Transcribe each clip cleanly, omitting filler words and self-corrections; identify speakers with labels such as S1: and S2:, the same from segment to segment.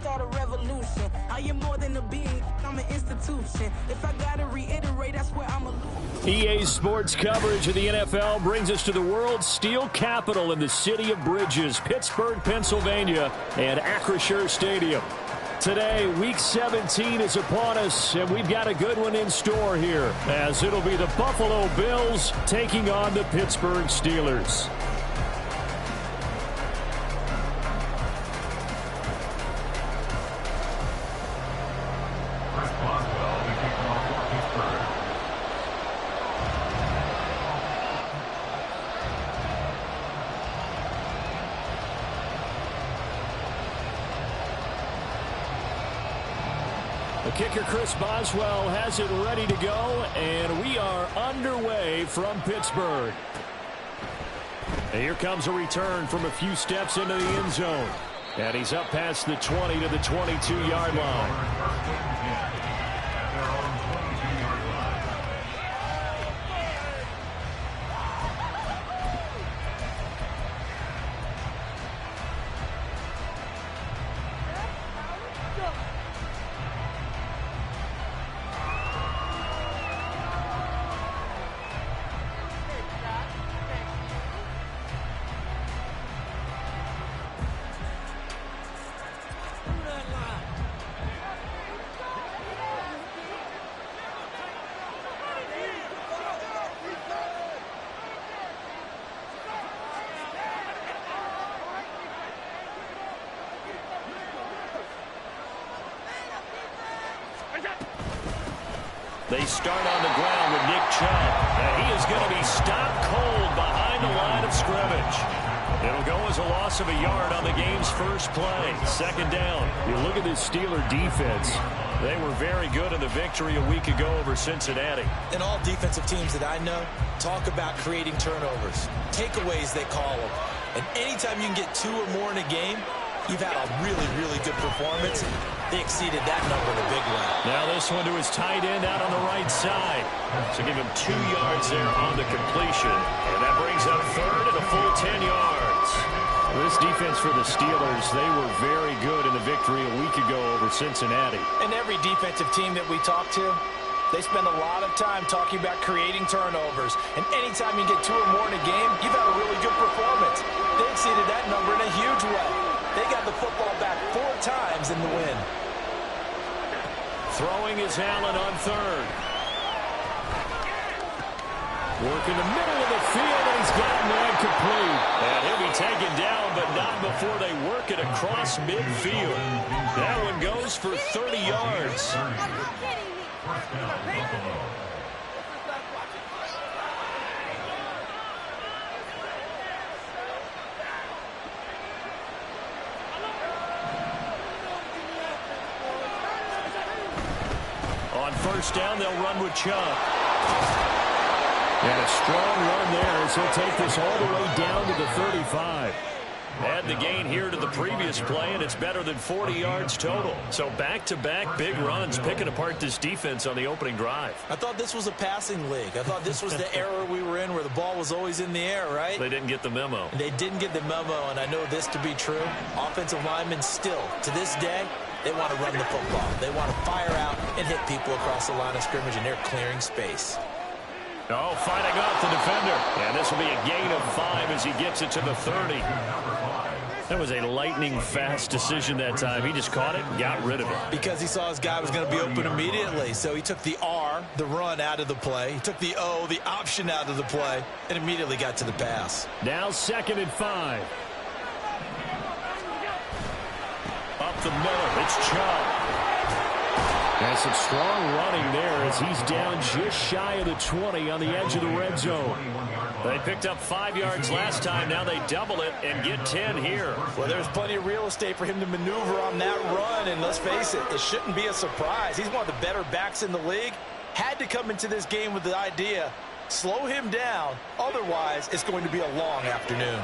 S1: start a revolution. I am more than a being, I'm an institution. If I gotta reiterate, that's where I'm a loser.
S2: EA Sports coverage of the NFL brings us to the world's steel capital in the city of bridges, Pittsburgh, Pennsylvania, and Acrisure Stadium. Today, Week 17 is upon us, and we've got a good one in store here, as it'll be the Buffalo Bills taking on the Pittsburgh Steelers. Kicker Chris Boswell has it ready to go, and we are underway from Pittsburgh. And here comes a return from a few steps into the end zone. And he's up past the 20 to the 22-yard line. They start on the ground with Nick Chubb, and he is going to be stopped cold behind the line of scrimmage. It'll go as a loss of a yard on the game's first play. Second down. You look at this Steeler defense. They were very good in the victory a week ago over Cincinnati.
S3: And all defensive teams that I know talk about creating turnovers. Takeaways, they call them. And anytime you can get 2 or more in a game, you've had a really, really good performance. They exceeded that number in a big way.
S2: Now this one to his tight end out on the right side. So give him 2 yards there on the completion. And that brings up third and a full 10 yards. This defense for the Steelers, they were very good in the victory a week ago over Cincinnati.
S3: And every defensive team that we talk to, they spend a lot of time talking about creating turnovers. And anytime you get 2 or more in a game, you've had a really good performance. They exceeded that number in a huge way. They got the football back 4 times in the win.
S2: Throwing is Allen on third. Work in the middle of the field, and he's gotten one complete. And he'll be taken down, but not before they work it across midfield. That one goes for 30 yards. On first down, they'll run with Chubb. And a strong run there as he'll take this all the way down to the 35. Add the gain here to the previous play, and it's better than 40 yards total. So back-to-back big runs, picking apart this defense on the opening drive.
S3: I thought this was a passing league. I thought this was the era we were in where the ball was always in the air, right?
S2: They didn't get the memo.
S3: They didn't get the memo, and I know this to be true. Offensive linemen still, to this day, they want to run the football. They want to fire out and hit people across the line of scrimmage, and they're clearing space.
S2: Oh, fighting off the defender. And this will be a gain of 5 as he gets it to the 30. That was a lightning-fast decision that time. He just caught it and got rid of it.
S3: Because he saw his guy was going to be open immediately. So he took the R, the run, out of the play. He took the O, the option, out of the play, and immediately got to the pass.
S2: Now 2nd and 5. Up the middle, it's Chubb. And some strong running there as he's down just shy of the 20 on the edge of the red zone. They picked up 5 yards last time. Now they double it and get 10 here.
S3: Well, there's plenty of real estate for him to maneuver on that run. And let's face it, it shouldn't be a surprise. He's one of the better backs in the league. Had to come into this game with the idea, slow him down. Otherwise, it's going to be a long afternoon.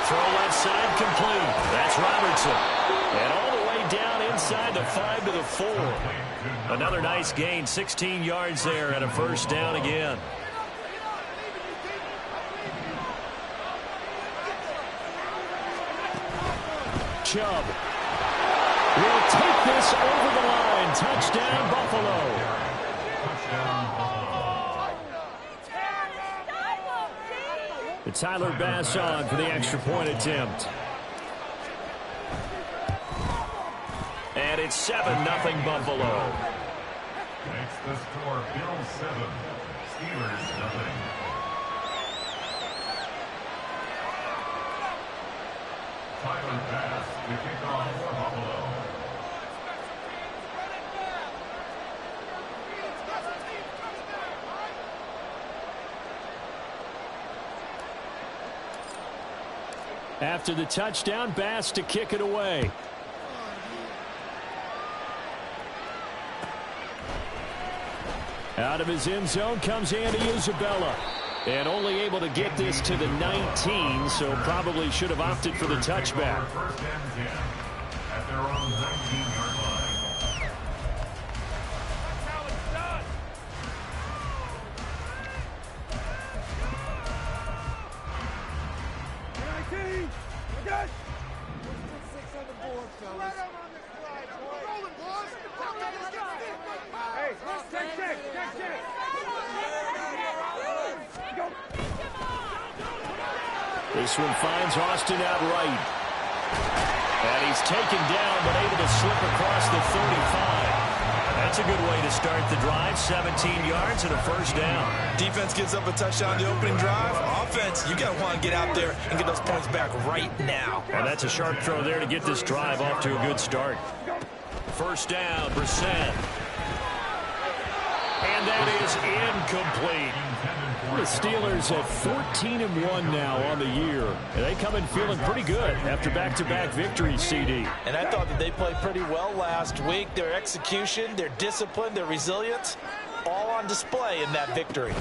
S2: Throw left side complete. That's Robertson. And all the way down inside the 5 to the 4. Another nice gain, 16 yards there and a first down again. Chubb will take this over the line. Touchdown, Buffalo. The Tyler Bass on for the extra point attempt. And it's 7-0 Buffalo.
S4: Makes the score Bills 7, Steelers 0. Tyler Bass to kick off for Buffalo.
S2: After the touchdown, Bass to kick it away. Out of his end zone comes Andy Isabella. And only able to get this to the 19, so probably should have opted for the touchback.
S4: First and 10 at their own 19-yard line.
S5: That's how it's done. Okay. 6 on the board, fellas. Right over on this slide, boy. Rolling, boys. Hey, check.
S2: This one finds Austin outright. And he's taken down, but able to slip across the 35. That's a good way to start the drive. 17 yards and a first down.
S3: Defense gives up a touchdown the opening drive. Offense, you got to want to get out there and get those points back right now.
S2: And that's a sharp throw there to get this drive off to a good start. First down, Brissett. And that is incomplete. The Steelers at 14-1 now on the year. And they come in feeling pretty good after back-to-back victories, CD.
S3: And I thought that they played pretty well last week. Their execution, their discipline, their resilience, all on display in that victory.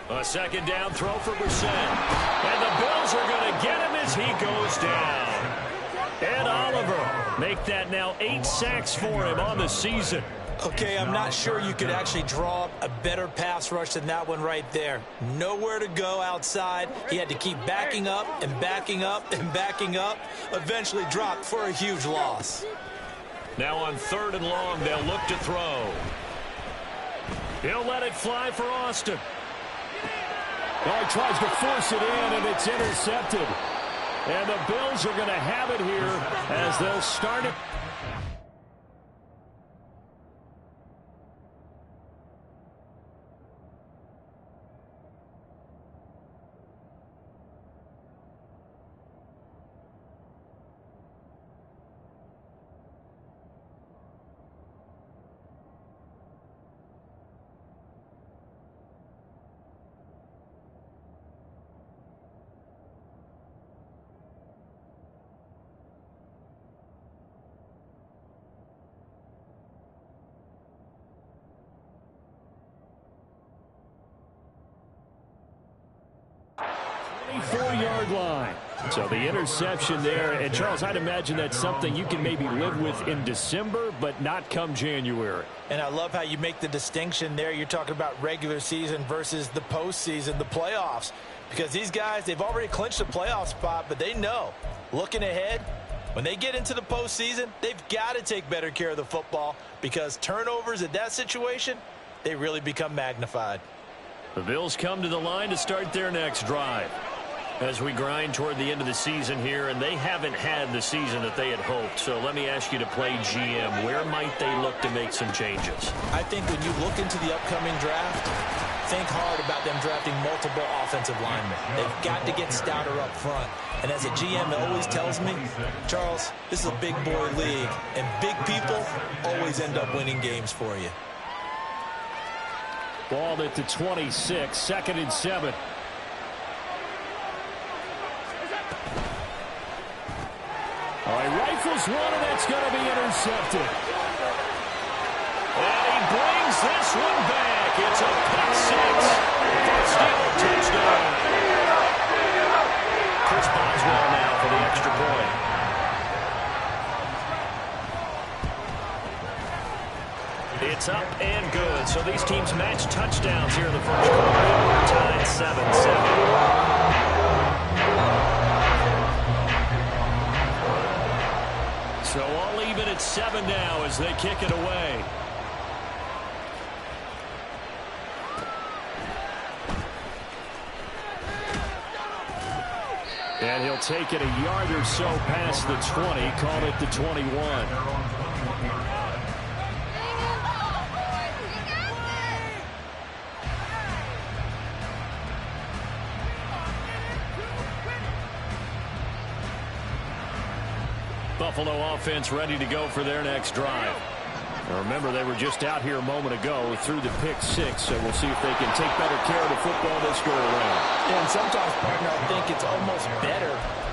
S2: A second down throw for Brissett. And the Bills are going to get him as he goes down. Ed Oliver make that now 8 sacks for him on the season.
S3: Okay, I'm not sure you could actually draw up a better pass rush than that one right there. Nowhere to go outside. He had to keep backing up and backing up and backing up. Eventually dropped for a huge loss.
S2: Now on 3rd and long, they'll look to throw. He'll let it fly for Austin. Well, he tries to force it in, and it's intercepted. And the Bills are going to have it here as they'll start it. Four-yard line. So the interception there. And, Charles, I'd imagine that's something you can maybe live with in December, but not come January.
S3: And I love how you make the distinction there. You're talking about regular season versus the postseason, the playoffs. Because these guys, they've already clinched a playoff spot, but they know, looking ahead, when they get into the postseason, they've got to take better care of the football because turnovers in that situation, they really become magnified.
S2: The Bills come to the line to start their next drive. As we grind toward the end of the season here, and they haven't had the season that they had hoped. So let me ask you to play GM. Where might they look to make some changes?
S3: I think when you look into the upcoming draft, think hard about them drafting multiple offensive linemen. They've got to get stouter up front. And as a GM always tells me, Charles, this is a big boy league, and big people always end up winning games for you.
S2: Ball at the 26, 2nd and 7. All right, rifles one, and that's going to be intercepted. And he brings this one back. It's a pick six. First down, touchdown. Chris Boswell now for the extra point. It's up and good. So these teams match touchdowns here in the first quarter. We're tied 7-7. 7 now as they kick it away. And he'll take it a yard or so past the 20, call it the 21. Buffalo offense ready to go for their next drive. Now remember, they were just out here a moment ago through the pick 6, so we'll see if they can take better care of the football this go around.
S3: And sometimes, partner, I think it's almost better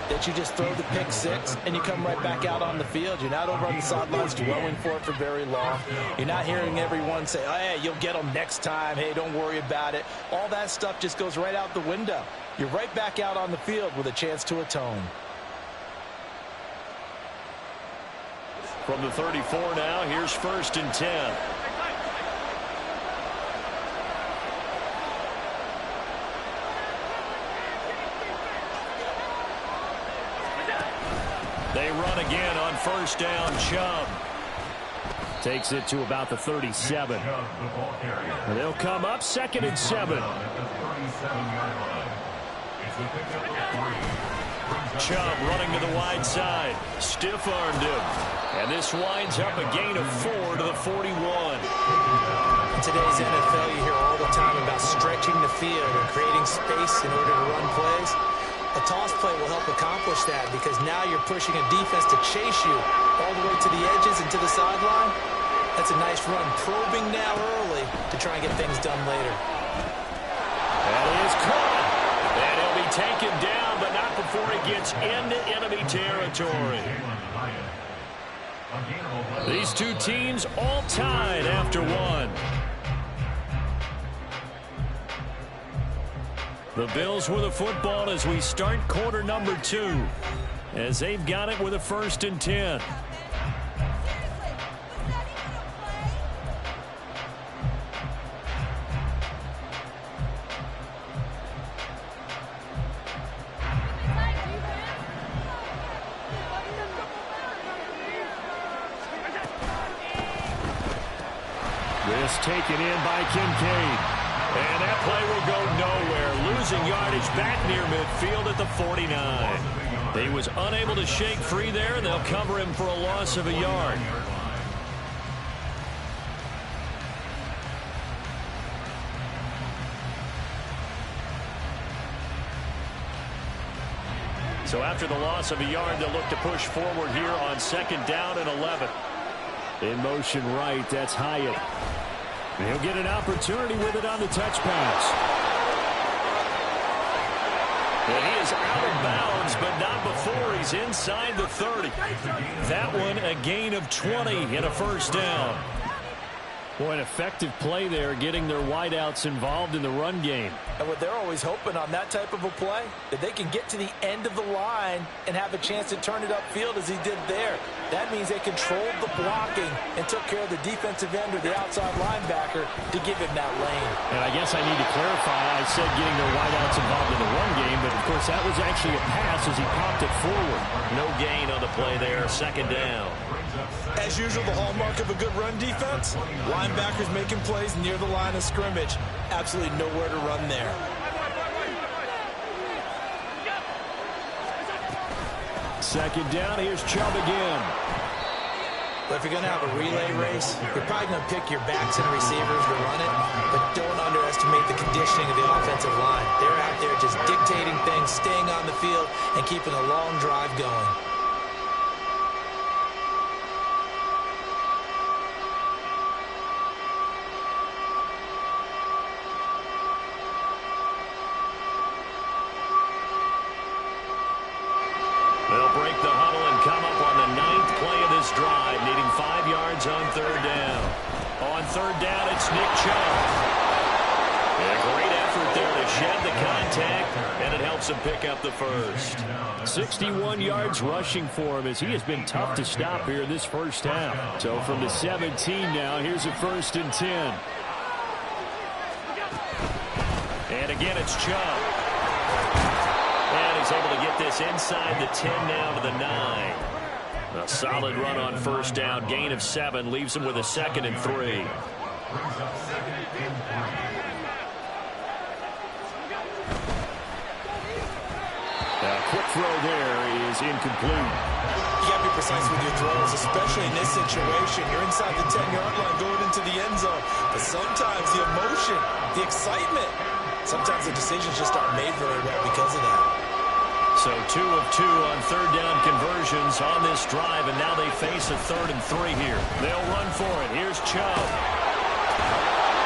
S3: that you just throw the pick 6 and you come right back out on the field. You're not over on the sidelines dwelling for it for very long. You're not hearing everyone say, oh, hey, you'll get them next time. Hey, don't worry about it. All that stuff just goes right out the window. You're right back out on the field with a chance to atone.
S2: From the 34 now, here's 1st and 10. They run again on 1st down. Chubb takes it to about the 37. They'll come up 2nd and 7. Chubb running to the wide side. Stiff-armed him. And this winds up a gain of 4 to the 41.
S3: In today's NFL, you hear all the time about stretching the field and creating space in order to run plays. A toss play will help accomplish that because now you're pushing a defense to chase you all the way to the edges and to the sideline. That's a nice run, probing now early to try and get things done later.
S2: That is caught. And he'll be taken down, but not before he gets into enemy territory. These two teams all tied after 1. The Bills with the football as we start quarter number 2, as they've got it with a 1st and 10. This taken in by Kincaid. And that play will go nowhere. Losing yardage back near midfield at the 49. He was unable to shake free there, and they'll cover him for a loss of a yard. So after the loss of a yard, they'll look to push forward here on 2nd down and 11. In motion right, that's Hyatt. And he'll get an opportunity with it on the touch pass. And he is out of bounds, but not before he's inside the 30. That one a gain of 20 and a 1st down. Boy, an effective play there, getting their wideouts involved in the run game.
S3: And what they're always hoping on that type of a play, that they can get to the end of the line and have a chance to turn it upfield as he did there. That means they controlled the blocking and took care of the defensive end or the outside linebacker to give him that lane.
S2: And I guess I need to clarify, I said getting their wideouts involved in the run game, but of course that was actually a pass as he popped it forward. No gain on the play there, 2nd down.
S3: As usual, the hallmark of a good run defense, linebackers making plays near the line of scrimmage. Absolutely nowhere to run there.
S2: Second down, here's Chubb again.
S3: But if you're going to have a relay race, you're probably going to pick your backs and receivers to run it, but don't underestimate the conditioning of the offensive line. They're out there just dictating things, staying on the field, and keeping a long drive going.
S2: They'll break the huddle and come up on the 9th play of this drive, needing 5 yards on 3rd down. On 3rd down, it's Nick Chubb. And a great effort there to shed the contact, and it helps him pick up the 1st. 61 yards rushing for him as he has been tough to stop here in this 1st half. So from the 17 now, here's a 1st and 10. And again, it's Chubb. And he's able to get this inside the 10 now to the 9. A solid run on first down. Gain of 7 leaves him with a 2nd and 3.
S4: Brings up 2nd and 3.
S2: A quick throw there is incomplete.
S3: You got to be precise with your throws, especially in this situation. You're inside the 10-yard line going into the end zone. But sometimes the emotion, the excitement, sometimes the decisions just aren't made very well because of that.
S2: So 2 of 2 on third down conversions on this drive, and now they face a 3rd and 3 here. They'll run for it. Here's Chubb.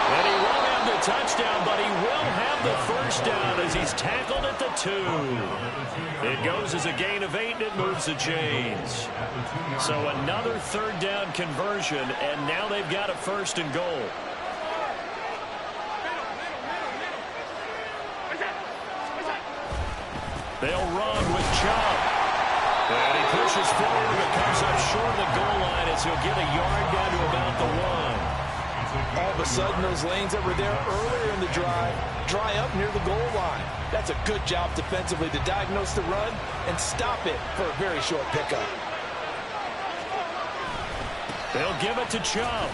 S2: And he won't have the touchdown, but he will have the first down as he's tackled at the 2. It goes as a gain of 8, and it moves the chains. So another 3rd down conversion, and now they've got a 1st and goal. They'll run with Chubb. And he pushes forward and comes up short of the goal line as he'll get a yard down to about the 1.
S3: All of a sudden, those lanes that were there earlier in the drive dry up near the goal line. That's a good job defensively to diagnose the run and stop it for a very short pickup.
S2: They'll give it to Chubb.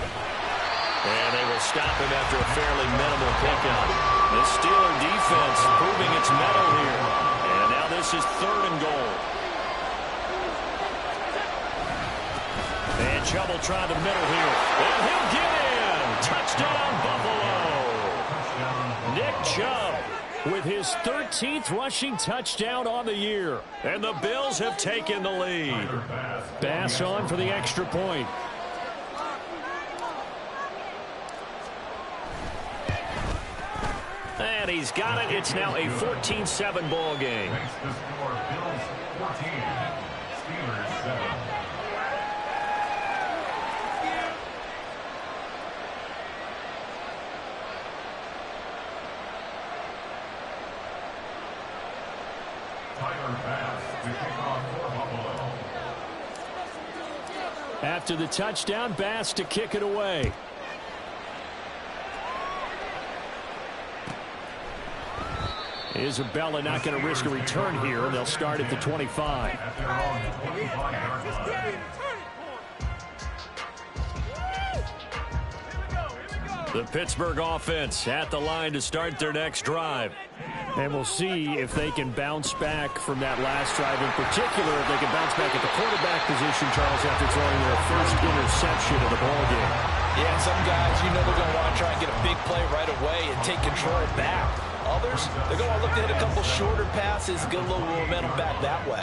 S2: And they will stop him after a fairly minimal pickup. The Steeler defense proving its mettle here. And now this is 3rd and goal. And Chubb will try the middle here. And he'll get in. Touchdown, Buffalo. Nick Chubb with his 13th rushing touchdown on the year. And the Bills have taken the lead. Bass on for the extra point. And he's got it. It's now a 14-7 ball game.
S4: Makes the score Bills 14, Steelers 7. Tyler Bass to kick off for Buffalo.
S2: After the touchdown, Bass to kick it away. Isabella not going to risk a return here. They'll start at the 25.
S4: At their own 25-yard line.
S2: The Pittsburgh offense at the line to start their next drive. And we'll see if they can bounce back from that last drive. In particular, if they can bounce back at the quarterback position, Charles, after throwing their first interception of the ballgame.
S3: Yeah, some guys, you know they're going to want to try and get a big play right away and take control back. Others, they're going to look to hit a couple shorter passes, get a little momentum back that way.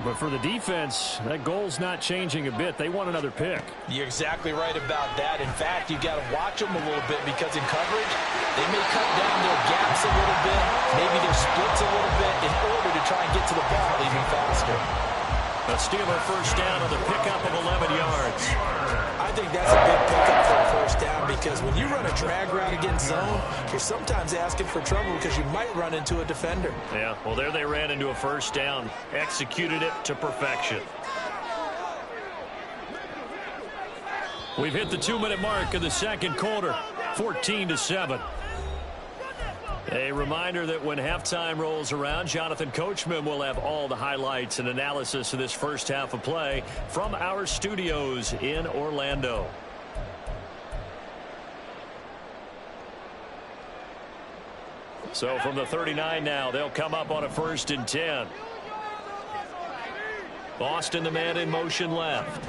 S2: But for the defense, that goal's not changing a bit. They want another pick.
S3: You're exactly right about that. In fact, you've got to watch them a little bit because in coverage, they may cut down their gaps a little bit, maybe their splits a little bit in order to try and get to the ball even faster.
S2: A Steeler first down on the pickup of 11 yards.
S3: I think that's a big pickup for a first down because when you run a drag route against zone, you're sometimes asking for trouble because you might run into a defender.
S2: Yeah, well, there they ran into a first down. Executed it to perfection. We've hit the 2-minute mark of the second quarter. 14-7. A reminder that when halftime rolls around, Jonathan Coachman will have all the highlights and analysis of this first half of play from our studios in Orlando. So from the 39 now, they'll come up on a 1st and 10. Boston, the man in motion left.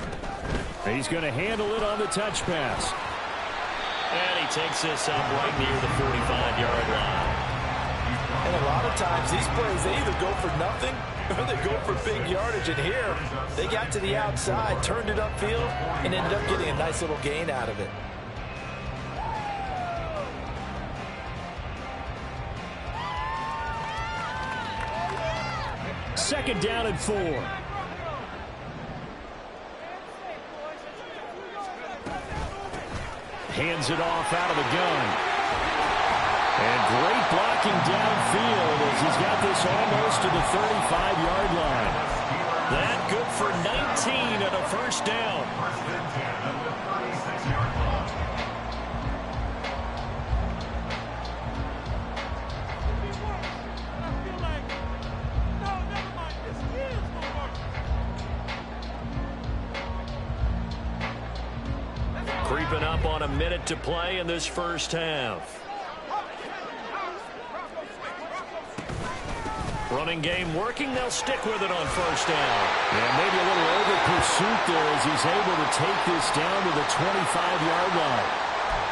S2: He's going to handle it on the touch pass. And he takes this up right near the 45-yard line.
S3: And a lot of times these plays, they either go for nothing or they go for big yardage. And here, they got to the outside, turned it upfield, and ended up getting a nice little gain out of it.
S2: Second down and 4. Hands it off out of the gun. And great blocking downfield as he's got this almost to the 35-yard line. That good for 19 and a first down.
S4: First and 10 at the 36-yard line.
S2: creeping up on a minute to play in this first half. Running game working. They'll stick with it on first down.
S6: Yeah, maybe a little over pursuit there as he's able to take this down to the 25-yard line.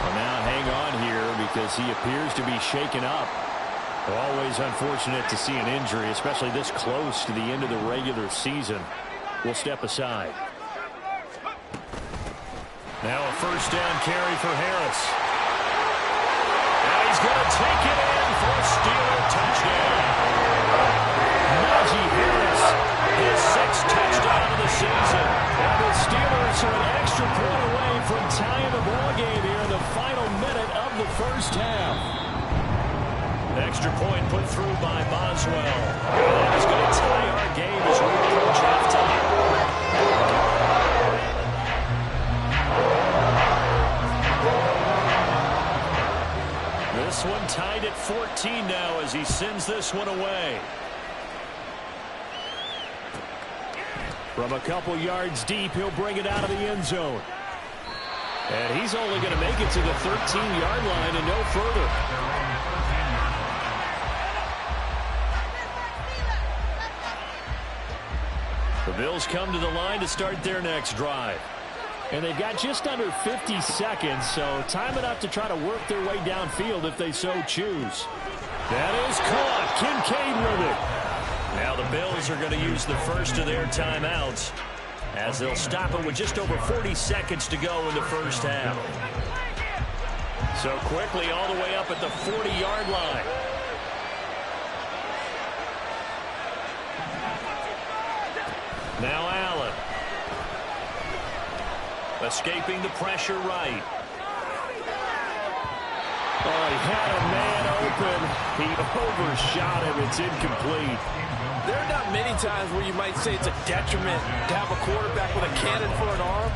S2: Well, now hang on here because he appears to be shaken up. Always unfortunate to see an injury, especially this close to the end of the regular season. We'll step aside. Now a first down carry for Harris. And he's going to take it in for a Steeler touchdown. Najee Harris, his 6th touchdown of the season. And the Steelers are an extra point away from tying the ball game here in the final minute of the first half. Extra point put through by Boswell. That is going to tie our game as we approach halftime. This one tied at 14 now as he sends this one away. From a couple yards deep, he'll bring it out of the end zone. And he's only going to make it to the 13-yard line and no further. The Bills come to the line to start their next drive.
S6: And they've got just under 50 seconds, so time enough to try to work their way downfield if they so choose.
S2: That is caught. Kincaid with it. Now the Bills are going to use the first of their timeouts as they'll stop it with just over 40 seconds to go in the first half. So quickly all the way up at the 40-yard line. Now Allen. Escaping the pressure right.
S6: Oh, he had a man open. He overshot him. It's incomplete.
S3: There are not many times where you might say it's a detriment to have a quarterback with a cannon for an arm.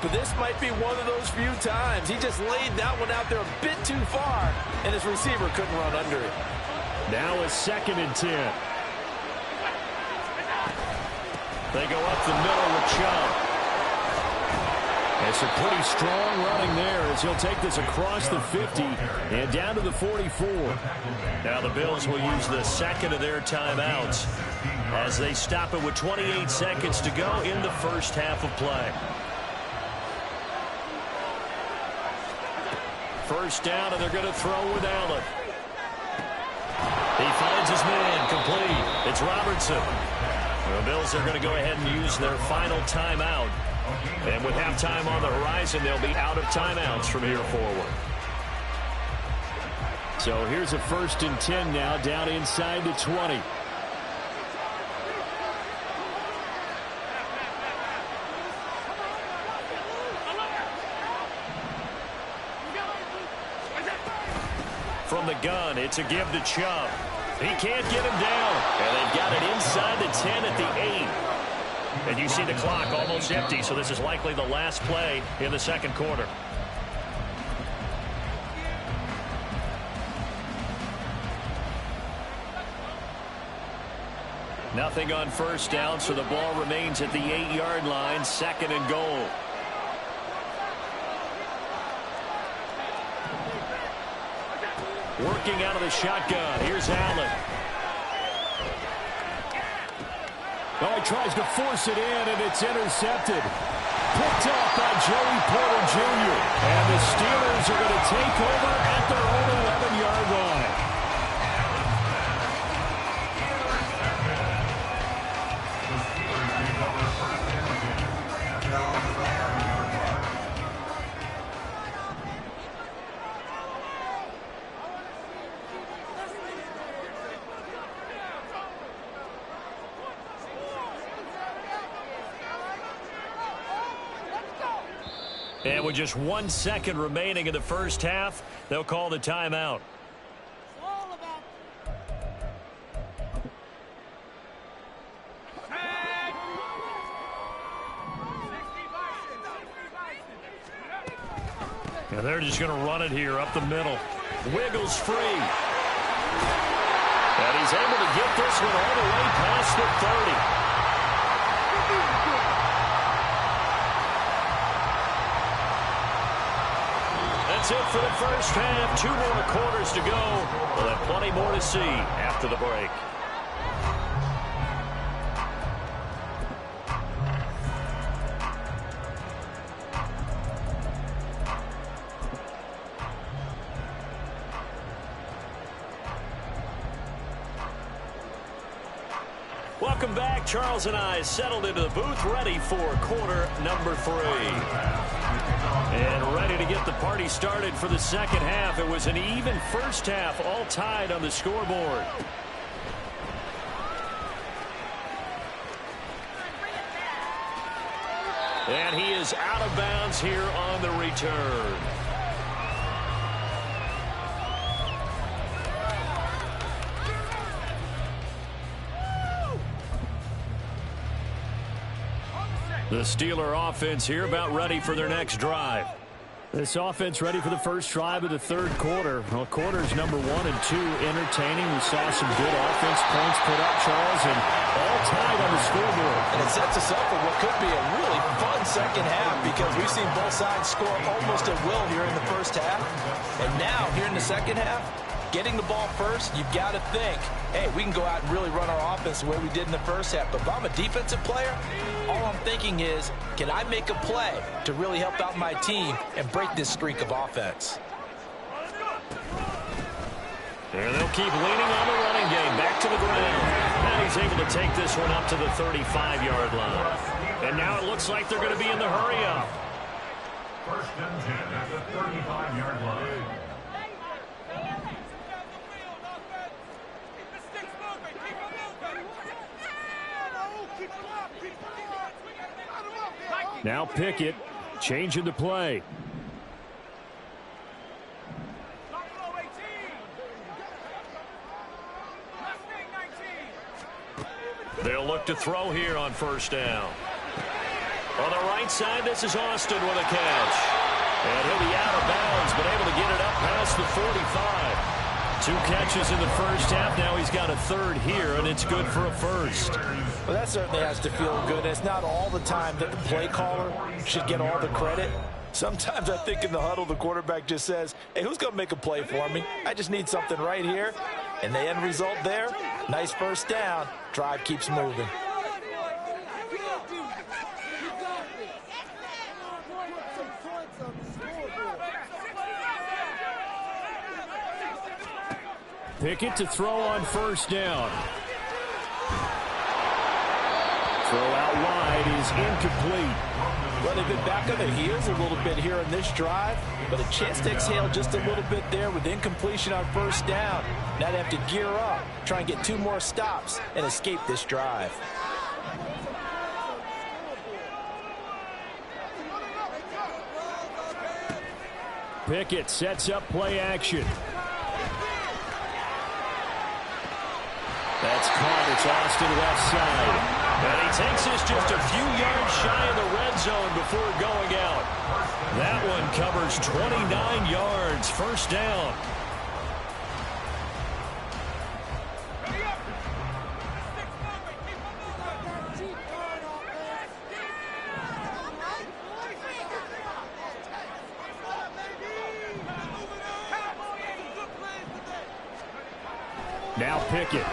S3: But this might be one of those few times. He just laid that one out there a bit too far, and his receiver couldn't run under it.
S6: Now a 2nd and 10.
S2: They go up the middle with Chubb.
S6: It's a pretty strong running there as he'll take this across the 50 and down to the 44.
S2: Now the Bills will use the second of their timeouts as they stop it with 28 seconds to go in the first half of play. First down, and they're going to throw with Allen. He finds his man, complete. It's Robertson. The Bills are going to go ahead and use their final timeout. And with halftime on the horizon, they'll be out of timeouts from here forward.
S6: So here's a 1st and 10 now, down inside the 20.
S2: From the gun, it's a give to Chubb. He can't get him down. And they've got it inside the 10 at the 8. And you see the clock almost empty, so this is likely the last play in the second quarter. Nothing on first down, so the ball remains at the 8-yard line, 2nd and goal. Working out of the shotgun. Here's Allen.
S6: Oh, he tries to force it in, and it's intercepted. Picked off by Joey Porter Jr. And the Steelers are going to take over at their own 11-yard line.
S2: And with just 1 second remaining in the first half, they'll call the timeout. And they're just going to run it here up the middle. Wiggles free. And he's able to get this one all the way past the 30. that's it for the first half. 2 more quarters to go. We'll have plenty more to see after the break. Welcome back. Charles and I settled into the booth, ready for quarter number 3. And ready to get the party started for the second half. It was an even first half, all tied on the scoreboard. And he is out of bounds here on the return. The Steeler offense here about ready for their next drive. This offense ready for the first drive of the third quarter. Well, quarters number 1 and 2 entertaining. We saw some good offense points put up, Charles, and all tied on the scoreboard.
S3: And it sets us up for what could be a really fun second half because we've seen both sides score almost at will here in the first half. And now, here in the second half, getting the ball first, you've got to think, hey, we can go out and really run our offense the way we did in the first half. But if I'm a defensive player, all I'm thinking is, can I make a play to really help out my team and break this streak of offense?
S2: And they'll keep leaning on the running game. Back to the ground. And he's able to take this one up to the 35-yard line. And now it looks like they're going to be in the hurry-up.
S4: First and 10 at the 35-yard line.
S2: Now Pickett changing the play. They'll look to throw here on first down. On the right side, this is Austin with a catch. And he'll be out of bounds, but able to get it up past the 45. 2 catches in the first half. Now he's got a third here, and it's good for a first.
S3: Well, that certainly has to feel good. It's not all the time that the play caller should get all the credit. Sometimes I think in the huddle, the quarterback just says, hey, who's going to make a play for me? I just need something right here. And the end result there, nice first down. Drive keeps moving.
S2: Pickett to throw on first down. Throw out wide is incomplete.
S3: Well, they've been back on their heels a little bit here in this drive, but a chance to exhale just a little bit there with incompletion on first down. Now they have to gear up, try and get 2 more stops and escape this drive.
S2: Pickett sets up play action. That's caught. It's Austin left side. And he takes this just a few yards shy of the red zone before going out. That one covers 29 yards. First down. Now Pickett.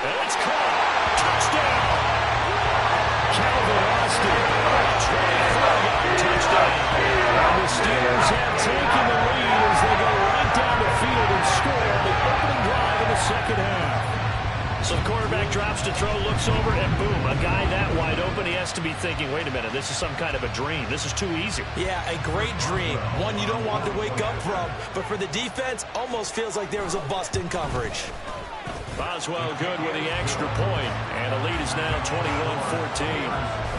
S2: And it's caught. Touchdown. Calvin Austin. 24-yard touchdown. And the Steelers have taken the lead as they go right down the field and score on the opening drive of the second half. So the quarterback drops to throw, looks over, and boom, a guy that wide open. He has to be thinking, wait a minute, this is some kind of a dream. This is too easy.
S3: Yeah, a great dream. One you don't want to wake up from. But for the defense, almost feels like there was a bust in coverage.
S2: Boswell good with the extra point, and the lead is now 21-14.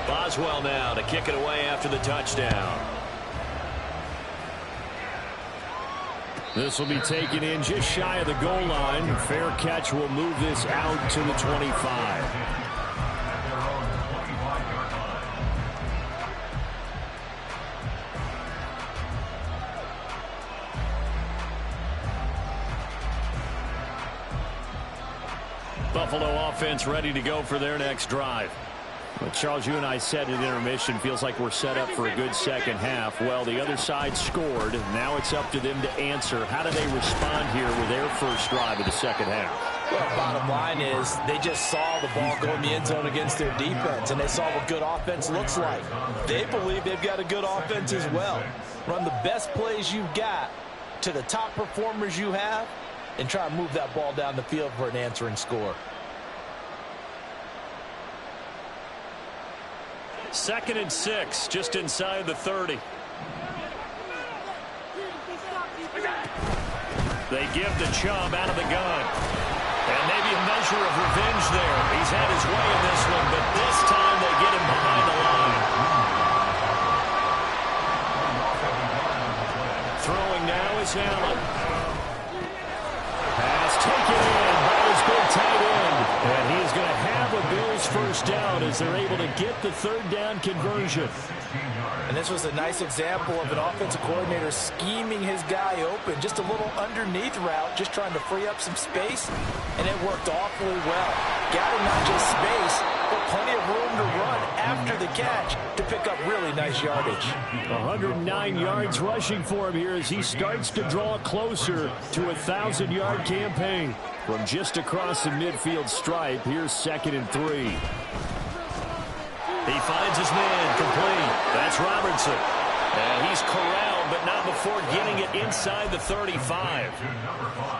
S2: Boswell now to kick it away after the touchdown. This will be taken in just shy of the goal line. Fair catch will move this out to the 25. Buffalo offense ready to go for their next drive. Well, Charles, you and I said at intermission, feels like we're set up for a good second half. Well, the other side scored. Now it's up to them to answer. How do they respond here with their first drive of the second half?
S3: Well, bottom line is they just saw the ball go in the end zone against their defense, and they saw what good offense looks like. They believe they've got a good offense as well. Run the best plays you've got to the top performers you have, and try to move that ball down the field for an answering score.
S2: 2nd and 6, just inside the 30. They give to Chubb out of the gun. And maybe a measure of revenge there. He's had his way in this one, but this time they get him behind the line. Throwing now is Allen. Pass taken in by his big tight end. And he's going to have a Bills first down as they're able to get the third down conversion.
S3: And this was a nice example of an offensive coordinator scheming his guy open. Just a little underneath route, just trying to free up some space, and it worked awfully well. Got him not just space, but plenty of room to run after the catch to pick up really nice yardage.
S2: 109 yards rushing for him here as he starts to draw closer to a 1,000-yard campaign. From just across the midfield stripe, here's 2nd and 3. He finds his man complete. That's Robertson. And he's corralled, but not before getting it inside the 35.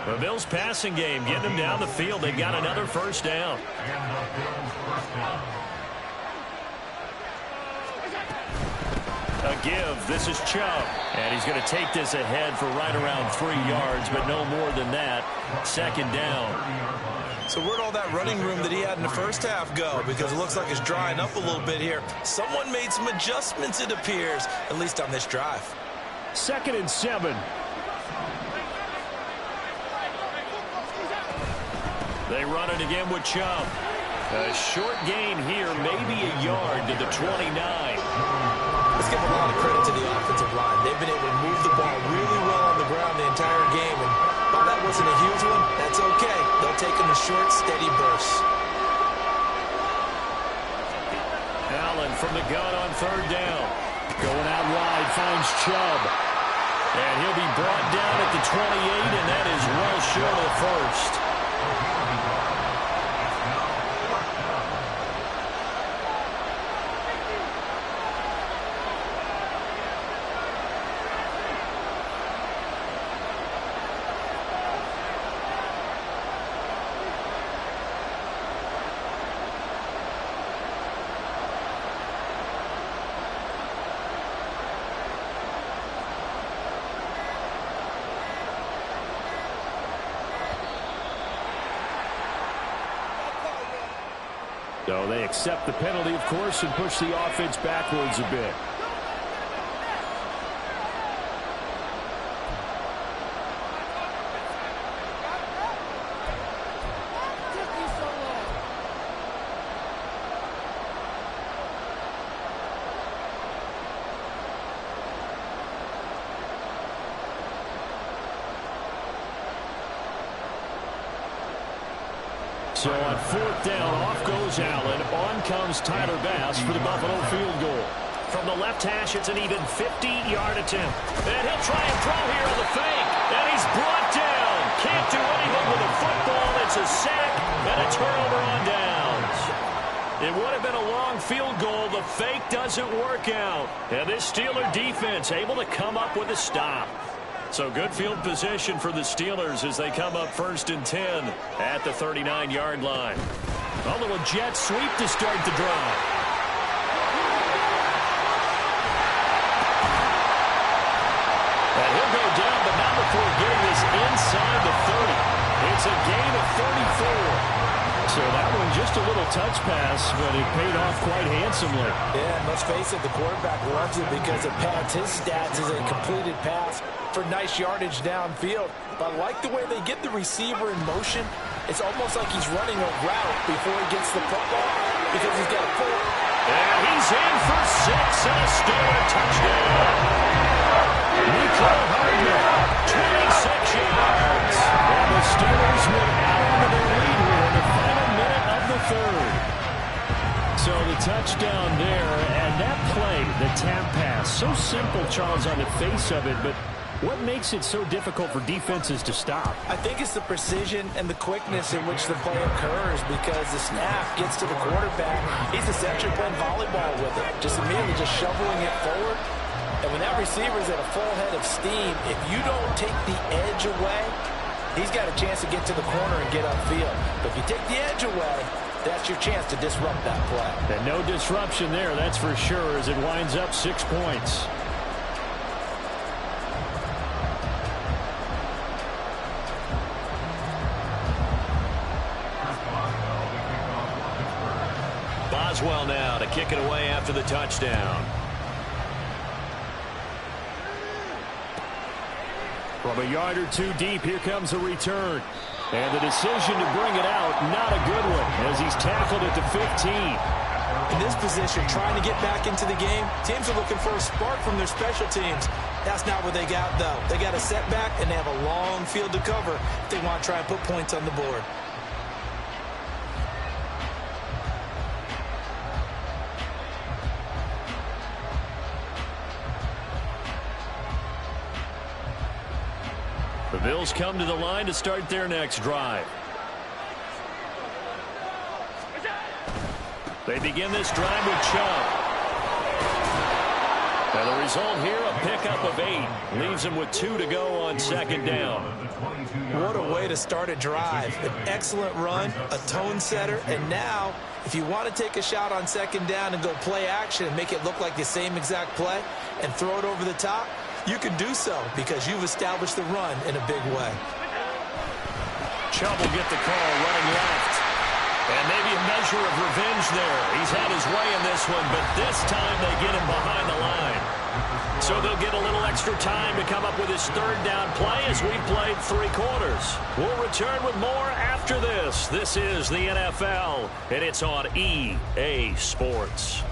S2: The Bills passing game, getting them down the field. They've got another first down. A give. This is Chubb. And he's going to take this ahead for right around 3 yards, but no more than that. 2nd down.
S3: So where'd all that running room that he had in the first half go? Because it looks like it's drying up a little bit here. Someone made some adjustments, it appears, at least on this drive.
S2: 2nd and 7. They run it again with Chubb. A short gain here, maybe a yard to the 29.
S3: Let's give a lot of credit to the offensive line. They've been able to move the ball really well on the ground the entire game. And while that wasn't a huge one, that's okay. They'll take them in short, steady bursts.
S2: Allen from the gun on 3rd down. Going out wide, finds Chubb. And he'll be brought down at the 28, and that is well short of the first. So they accept the penalty, of course, and push the offense backwards a bit. So on 4th down, off goes Allen. On comes Tyler Bass for the Buffalo field goal. From the left hash, it's an even 50-yard attempt. And he'll try and throw here on the fake. And he's brought down. Can't do anything with a football. It's a sack and a turnover on downs. It would have been a long field goal. The fake doesn't work out. And this Steeler defense able to come up with a stop. So good field position for the Steelers as they come up 1st and 10 at the 39-yard line. A little jet sweep to start the drive. And he'll go down, but not before getting this inside the 30. It's a gain of 34. So that one just a little touch pass, but it paid off quite handsomely.
S3: Yeah, and let's face it, the quarterback loves it because it pads his stats as a completed pass for nice yardage downfield. But I like the way they get the receiver in motion. It's almost like he's running a route before he gets the football because he's got a pull.
S2: And he's in for 6 and a Steeler touchdown. Mecole Hardman, 26 yards. And the Steelers went out into the lead here in the final touchdown there, and that play, the tap pass, so simple, Charles, on the face of it, but what makes it so difficult for defenses to stop?
S3: I think it's the precision and the quickness in which the play occurs, because the snap gets to the quarterback. He's essentially playing volleyball with it, just immediately just shoveling it forward. And when that receiver's at a full head of steam, if you don't take the edge away, he's got a chance to get to the corner and get upfield. But if you take the edge away, that's your chance to disrupt that play.
S2: And no disruption there, that's for sure, as it winds up 6 points.
S6: Boswell now to kick it away after the touchdown.
S2: From a yard or two deep, here comes a return. And the decision to bring it out, not a good one, as he's tackled at the 15.
S3: In this position, trying to get back into the game, teams are looking for a spark from their special teams. That's not what they got, though. They got a setback, and they have a long field to cover if they want to try and put points on the board.
S2: The Bills come to the line to start their next drive. They begin this drive with Chubb. And the result here, a pickup of 8. Leaves them with 2 to go on second down.
S3: What a way to start a drive. An excellent run, a tone setter, and now, if you want to take a shot on second down and go play action and make it look like the same exact play and throw it over the top, you can do so because you've established the run in a big way.
S2: Chubb will get the call running left. And maybe a measure of revenge there. He's had his way in this one, but this time they get him behind the line. So they'll get a little extra time to come up with his third down play as we played 3 quarters. We'll return with more after this. This is the NFL, and it's on EA Sports.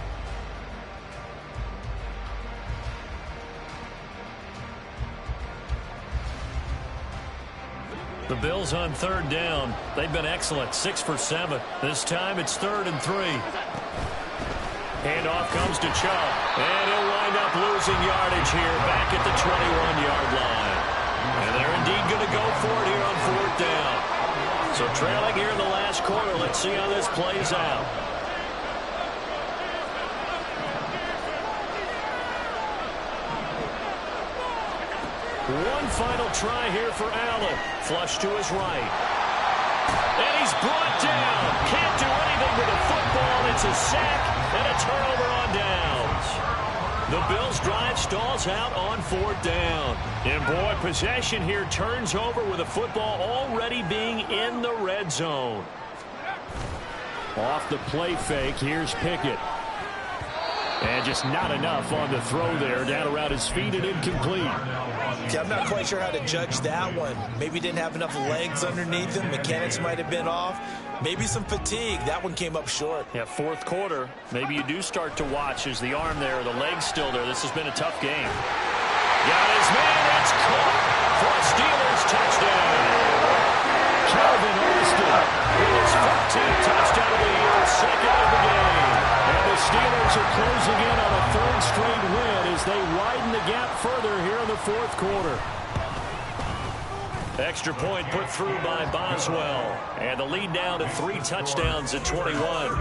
S2: The Bills on third down. They've been excellent, 6 for 7. This time it's 3rd and 3. Handoff comes to Chubb. And he'll wind up losing yardage here back at the 21-yard line. And they're indeed going to go for it here on 4th down. So trailing here in the last quarter. Let's see how this plays out. One final try here for Allen. Flush to his right. And he's brought down. Can't do anything with the football. It's a sack and a turnover on downs. The Bills' drive stalls out on 4th down. And boy, possession here turns over with the football already being in the red zone. Off the play fake, here's Pickett. And just not enough on the throw there. Down around his feet and incomplete.
S3: Yeah, I'm not quite sure how to judge that one. Maybe didn't have enough legs underneath him. Mechanics might have been off. Maybe some fatigue. That one came up short.
S2: Yeah, 4th quarter. Maybe you do start to watch as the arm there, the leg's still there. This has been a tough game. Got his man. It's caught for a Steelers touchdown. Calvin Austin with his 15th touchdown of the year, 2nd of the game. And the Steelers are closing in on a 3rd straight win as they widen the gap further here in the 4th quarter. Extra point put through by Boswell. And the lead down to 3 touchdowns at 21.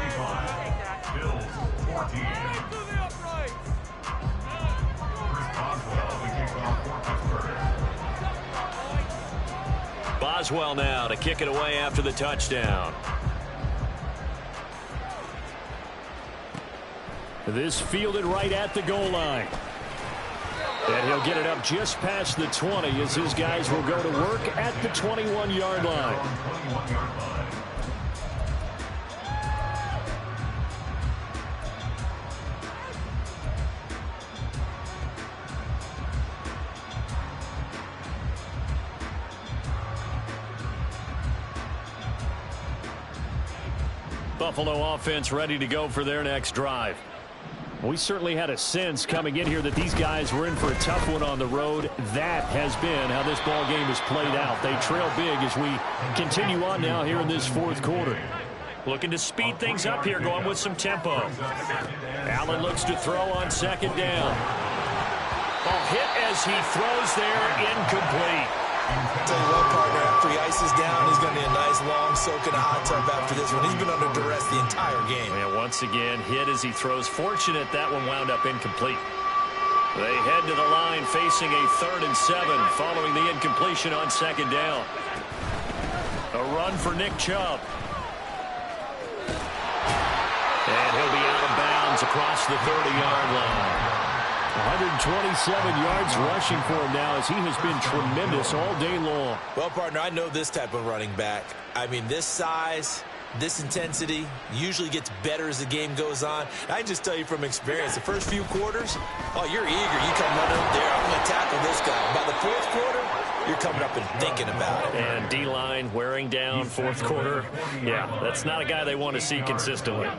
S2: Boswell now to kick it away after the touchdown. This fielded right at the goal line. And he'll get it up just past the 20 as his guys will go to work at the 21-yard line. Buffalo offense ready to go for their next drive. We certainly had a sense coming in here that these guys were in for a tough one on the road. That has been how this ball game has played out. They trail big as we continue on now here in this 4th quarter. Looking to speed things up here, going with some tempo. Allen looks to throw on second down. Ball hit as he throws there, incomplete.
S3: Tell you what, partner, after he ices down, he's going to need a nice long soak in a hot tub after this one. He's been under duress the entire game.
S2: And once again, hit as he throws. Fortunate that one wound up incomplete. They head to the line facing a 3rd and 7 following the incompletion on second down. A run for Nick Chubb. And he'll be out of bounds across the 30-yard line. 127 yards rushing for him now as he has been tremendous all day long.
S3: Well, partner, I know this type of running back. I mean, this size, this intensity usually gets better as the game goes on. I just tell you from experience, the first few quarters, oh, you're eager. You come running up there, I'm going to tackle this guy. By the 4th quarter, you're coming up and thinking about it.
S2: And D-line wearing down 4th quarter. Yeah, that's not a guy they want to see consistently.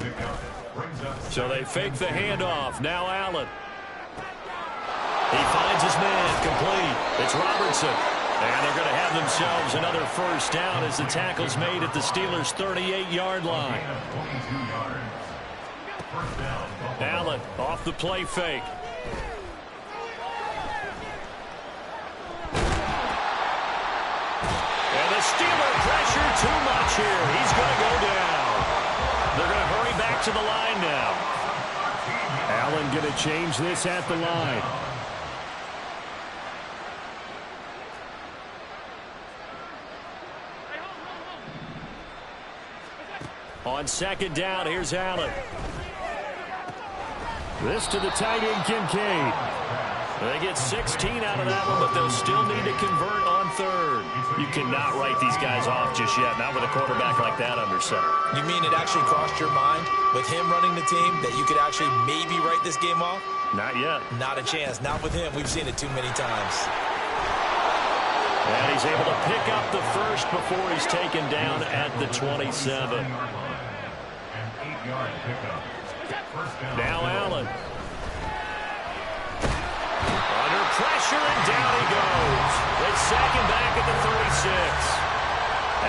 S2: So they fake the handoff. Now Allen. He finds his man, complete. It's Robertson. And they're going to have themselves another first down as the tackle's made at the Steelers' 38-yard line. Allen off the play fake. And the Steeler pressure too much here. He's going to go down. They're going to hurry back to the line now.
S6: Allen going to change this at the line.
S2: On second down, here's Allen.
S6: This to the tight end, Kincaid.
S2: They get 16 out of that one, but they'll still need to convert on 3rd. You cannot write these guys off just yet, not with a quarterback like that under center.
S3: You mean it actually crossed your mind with him running the team that you could actually maybe write this game off?
S2: Not yet.
S3: Not a chance. Not with him. We've seen it too many times.
S2: And he's able to pick up the first before he's taken down at the 27. Now Allen. Under pressure, and down he goes. They sack him back at the 36.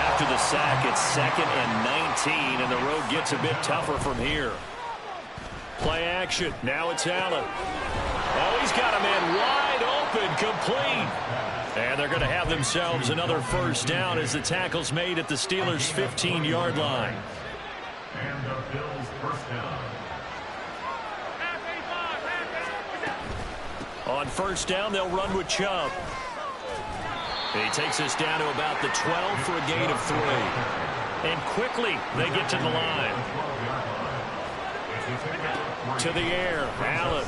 S2: After the sack, it's 2nd and 19, and the road gets a bit tougher from here. Play action. Now it's Allen. Oh, he's got a man wide open, complete. And they're going to have themselves another first down as the tackle's made at the Steelers' 15-yard line.
S4: And the Bills first down.
S2: On first down, they'll run with Chubb. He takes us down to about the 12 for a gain of 3. And quickly, they get to the line. To the air, Allen.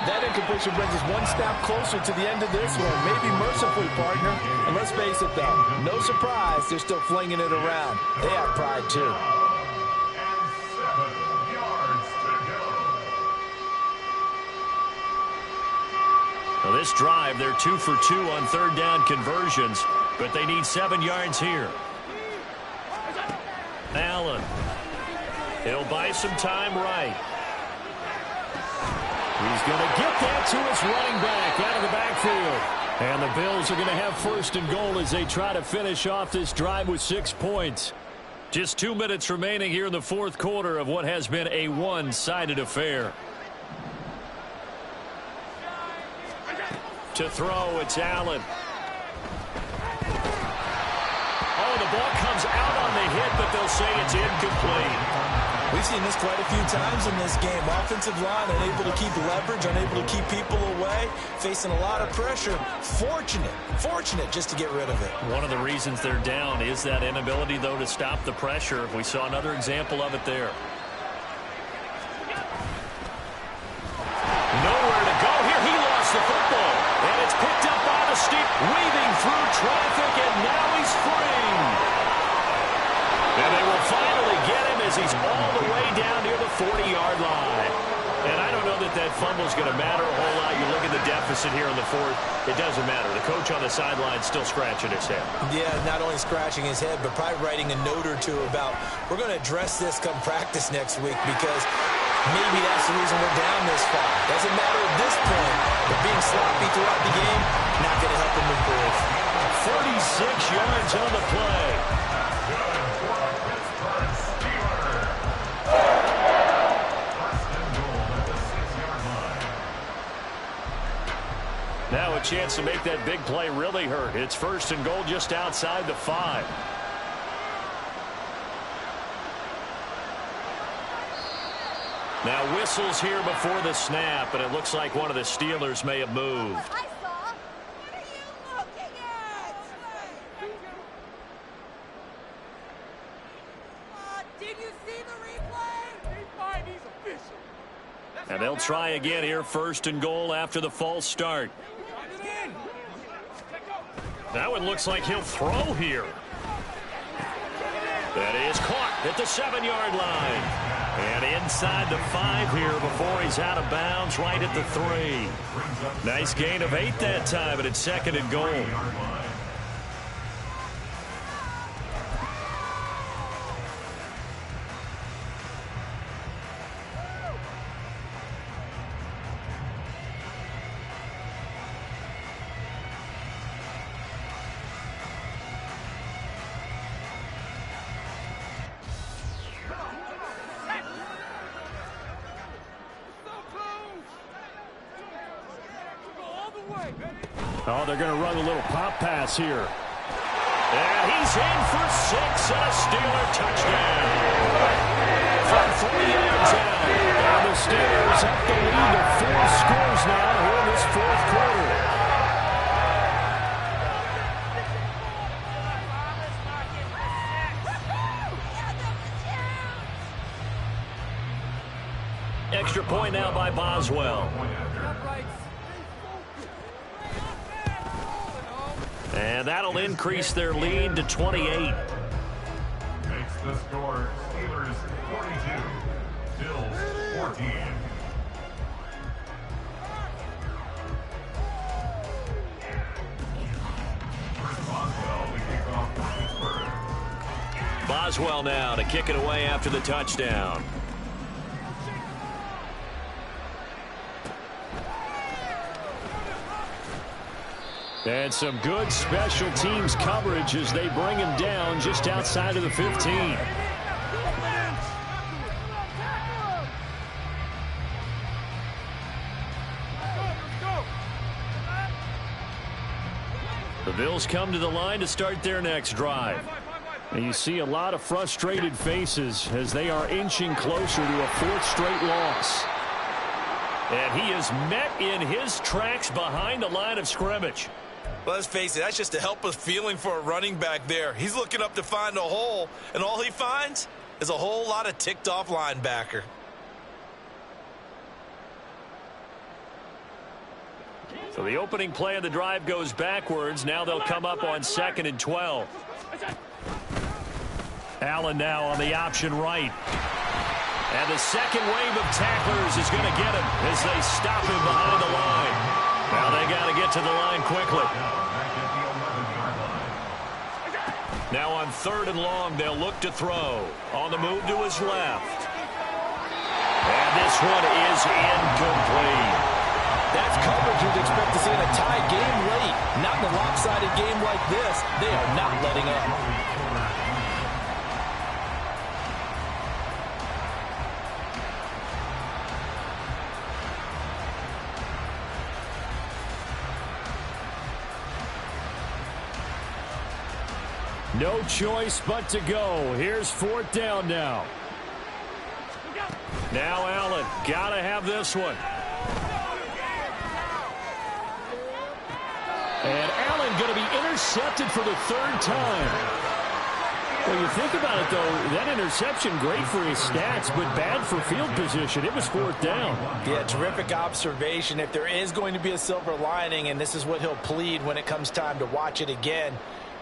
S3: That incompletion brings us one step closer to the end of this one. Maybe mercifully, partner. And let's face it, though, no surprise, they're still flinging it around. They have pride, too.
S2: Well, this drive, they're 2 for 2 on 3rd down conversions, but they need 7 yards here. Allen. He'll buy some time right.
S6: He's going to get that to his running back out of the backfield. And the Bills are going to have 1st and goal as they try to finish off this drive with 6 points.
S2: Just 2 minutes remaining here in the 4th quarter of what has been a one-sided affair. To throw, it's Allen. Oh, the ball comes out on the hit, but they'll say it's incomplete.
S3: We've seen this quite a few times in this game. Offensive line unable to keep leverage, unable to keep people away, facing a lot of pressure. Fortunate just to get rid of it.
S2: One of the reasons they're down is that inability, though, to stop the pressure. We saw another example of it there. Nowhere to go here. He lost the football. And it's picked up by the Steelers, weaving through traffic, and now he's free. And they will finally get him as he's all the way down near the 40-yard line. And I don't know that that fumble is going to matter a whole lot. You look at the deficit here in the 4th, it doesn't matter. The coach on the sideline still scratching his head.
S3: Yeah, not only scratching his head, but probably writing a note or two about, we're going to address this come practice next week because maybe that's the reason we're down this far. Doesn't matter at this point, but being sloppy throughout the game, not going to help him improve.
S2: 46 yards on the play. chance to make that big play really hurt. It's 1st and goal just outside the 5. Now whistles here before the snap, and it looks like one of the Steelers may have moved.
S5: I saw. What are you looking at? Did you see the replay? He's official.
S2: And they'll try again here, 1st and goal after the false start. That one looks like he'll throw here. That is caught at the 7-yard line. And inside the 5 here before he's out of bounds, right at the 3. Nice gain of 8 that time, and it's 2nd and goal.
S6: Oh, they're going to run a little pop pass here.
S2: And he's in for 6 and a Steeler touchdown. From 3 yards out.
S6: And the Steelers have the lead of 4 scores now here in this 4th quarter.
S2: Extra point now by Boswell. And that'll increase their lead to 28.
S4: Makes the score Steelers 42, Bills 14. Boswell to kick off for Pittsburgh.
S2: Boswell now to kick it away after the touchdown.
S6: And some good special teams coverage as they bring him down just outside of the 15.
S2: The Bills come to the line to start their next drive.
S6: And you see a lot of frustrated faces as they are inching closer to a 4th straight loss.
S2: And he is met in his tracks behind the line of scrimmage.
S3: Well, let's face it, that's just a helpless feeling for a running back there. He's looking up to find a hole, and all he finds is a whole lot of ticked-off linebacker.
S2: So the opening play of the drive goes backwards. Now they'll come up on 2nd and 12. Allen now on the option right. And the second wave of tacklers is going to get him as they stop him behind the line. Now they got to get to the line quickly. Now on 3rd and long, they'll look to throw. On the move to his left. And this one is incomplete.
S3: That's coverage you'd expect to see in a tie game late. Not in a lopsided game like this. They are not letting up.
S6: No choice but to go. Here's 4th down now.
S2: Now Allen, got to have this one.
S6: And Allen going to be intercepted for the 3rd time. Well, you think about it, though, that interception, great for his stats, but bad for field position. It was 4th down.
S3: Yeah, terrific observation. If there is going to be a silver lining, and this is what he'll plead when it comes time to watch it again,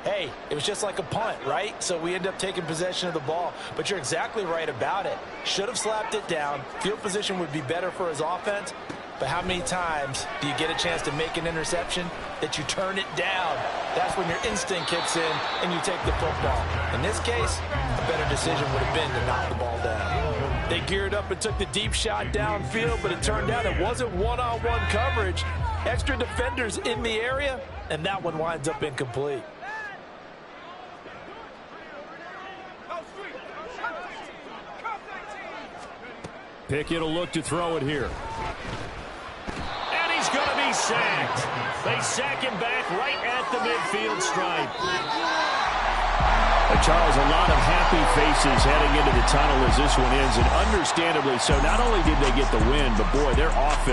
S3: hey, it was just like a punt, right? So we end up taking possession of the ball. But you're exactly right about it. Should have slapped it down. Field position would be better for his offense. But how many times do you get a chance to make an interception that you turn it down? That's when your instinct kicks in and you take the football. In this case, a better decision would have been to knock the ball down. They geared up and took the deep shot downfield, but it turned out it wasn't one-on-one coverage. Extra defenders in the area, and that one winds up incomplete.
S2: Pickett will look to throw it here. And he's going to be sacked. They sack him back right at the midfield stripe. Charles, a lot of happy faces heading into the tunnel as this one ends, and understandably so. Not only did they get the win, but boy, their offense